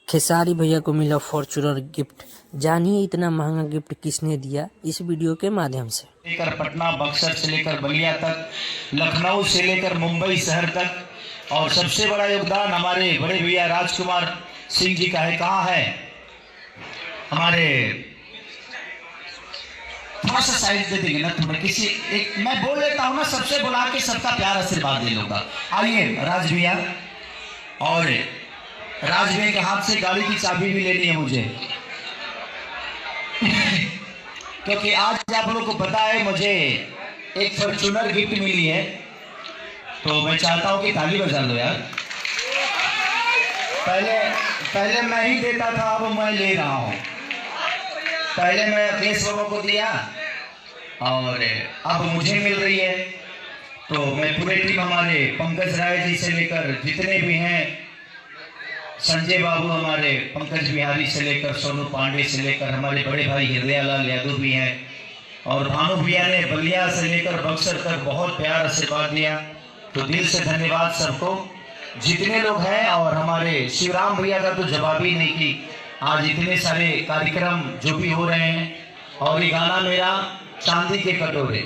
खेसारी भैया को मिला फॉर्च्यूनर गिफ्ट। जानिए इतना महंगा गिफ्ट किसने दिया इस वीडियो के माध्यम से। लेकर पटना, बक्सर से लेकर बलिया तक, लखनऊ से लेकर मुंबई शहर तक, और सबसे बड़ा योगदान हमारे बड़े भैया राजकुमार सिंह जी का है। कहाँ है हमारे, थोड़ा सा साइड दे देंगे ना, थोड़ा किसी एक मैं बोल लेता हूँ ना, सबसे बुला के सबका प्यार आशीर्वाद दे लूंगा। आइए राज भैया, और राज भैया के हाथ से गाड़ी की चाबी भी लेनी है मुझे क्योंकि आज आप लोगों को पता है मुझे एक फॉर्च्यूनर गिफ्ट मिली है, तो मैं चाहता हूं कि ताली बजा लो यार। पहले मैं ही देता था, अब मैं ले रहा हूं। पहले मैं अखिलेश बाबा को दिया और अब मुझे मिल रही है। तो मैं पूरे टीम, हमारे पंकज राय जी से लेकर जितने भी हैं, संजय बाबू, हमारे पंकज बिहारी से लेकर सोनू पांडे से लेकर हमारे बड़े भाई हृदयालाल यादव भी हैं, और भानु भैया ने बलिया से लेकर बक्सर तक बहुत प्यार आशीर्वाद दिया। तो दिल से धन्यवाद सबको, जितने लोग हैं। और हमारे शिवराम भैया का तो जवाब ही नहीं कि आज इतने सारे कार्यक्रम जो भी हो रहे हैं। और ये गाना मेरा चांदी के कटोरे,